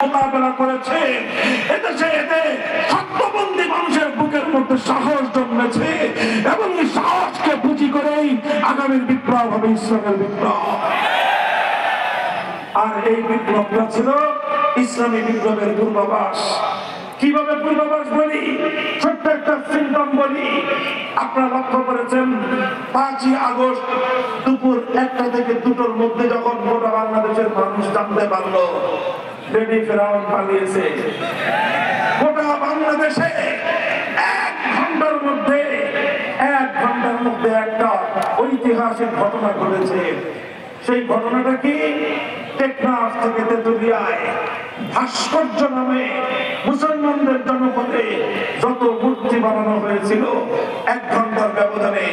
মোকাবেলা করেছে। এদেশে এতে সত্যবন্দী মানুষের বুকের মধ্যে সাহস জন্মেছে এবং এই সাহসকে পুঁজি করেই আগামীর বিপ্লব হবে ইসলামের বিপ্লব। আর এই বিপ্লবটা ছিল ইসলামী বিপ্লবের পূর্বাভাস। কিভাবে পূর্বাভাস বলি? ছোট্ট একটা সিম্পটম বলি। আপনারা লক্ষ্য করেছেন 5ই আগস্ট দুপুর 1টা থেকে 2টোর মধ্যে যখন গোটা বাংলাদেশের মানুষ জানতে পারলো লেডি ফেরাউন পালিয়েছে, গোটা বাংলাদেশে 1 ঘন্টার মধ্যে একটা ঐতিহাসিক ঘটনা ঘটেছে। সেই ঘটনাটা কি? টেকনাফ থেকে তেতুলিয়ায় ভাস্কর্য নামে মুসলমানদের জনপদে যত মূর্তি বানানো হয়েছিল 1 ঘন্টার ব্যবধানে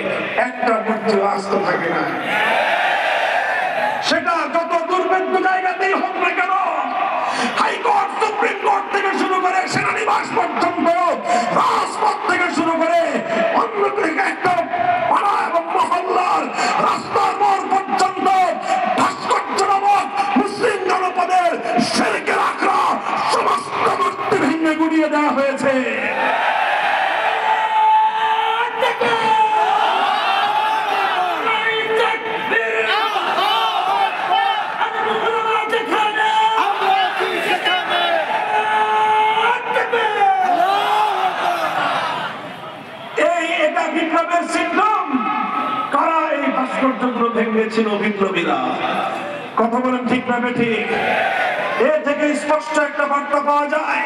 একটা মূর্তি আস্ত থাকে না। সেটা যত দুর্ভেদ্য জায়গাতেই হোক না কেন, হাইকোর্ট সুপ্রিম কোর্ট থেকে শুরু করে সেনানিবাস পর্যন্ত, রাজপথ থেকে শুরু করে অন্য একটা পাড়া এবং মহল্লার রাস্তার মোড় পর্যন্ত ভাস্কর্য নামক মুসলিম জনপদের শিরকের আখড়া সমস্ত মূর্তি ভেঙে গুড়িয়ে দেওয়া হয়েছে। বিপ্লবের সিম্পটম কারা? এই ভাস্কর্যগুলো ভেঙেছিল বিপ্লবীরা। কথা বলেন ঠিক না ঠিক? এ থেকে স্পষ্ট একটা বার্তা পাওয়া যায়।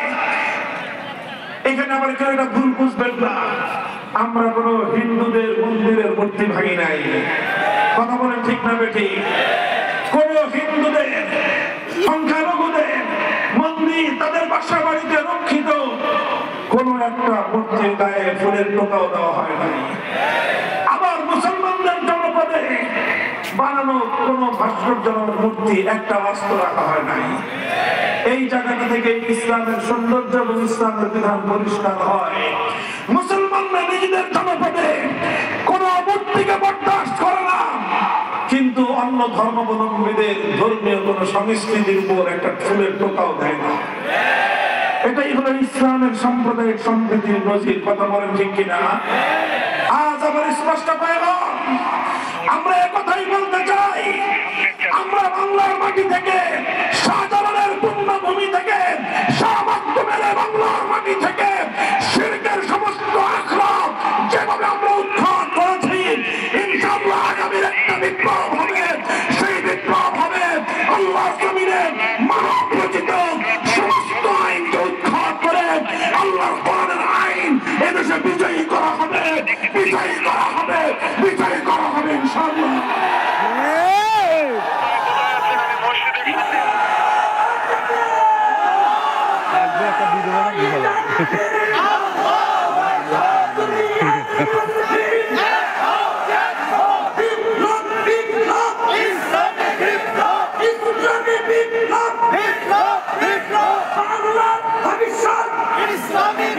এখানে আবার কেউ এটা ভুল বুঝবেন না, আমরা কোন হিন্দুদের মন্দিরের মূর্তি ভাঙি নাই। কথা বলেন ঠিক না ঠিক? কোন হিন্দুদের সংখ্যালঘুদের মন্দির তাদের বাসা বাড়িতে রক্ষিত কোন একটা মূর্তির গায়ে ফুলের টোকাও দেওয়া হয় নাই। আবার মুসলমানদের জনপদে বানানো কোন ভাস্কর্য মূর্তি একটা অস্ত রাখা হয় নাই। এই জায়গাটা থেকে ইসলামের সৌন্দর্য এবং ইসলামের বিধান পরিষ্কার হয়। মুসলমানরা নিজেদের জনপদে কোন মূর্তিকে বরদাস্ত করে না, কিন্তু অন্য ধর্মাবলম্বীদের ধর্মীয় কোন সংস্কৃতির উপর একটা ফুলের টোকাও দেয় না। এটাই হলো ইসলামের সাম্প্রদায়িক সম্প্রীতির নজির। কথা বলেন ঠিক কিনা? আজ আবার স্পষ্ট পেলাম। আমরা একথাই বলতে চাই, আমরা বাংলার মাটি থেকে, শাহজালালের পুণ্যভূমি থেকে, শাহ মাকদুমের বাংলার মাটি থেকে শিরকের সমস্ত আখড়া যেভাবে আমরা উদ্ধার করেছি, ইনশাআল্লাহ আগামীর একটা বিপ্লব হবে। সেই বিপ্লব হবে আল্লাহর জমিনে মানব রচিত সমস্ত আইনকে উদ্ধার করে আল্লাহর কোরআনের আইন এদেশে বিজয়ী করা হবে, বিজয়ী করা হবে, বিজয়ী করা হবে ইনশাআল্লাহ। Islamic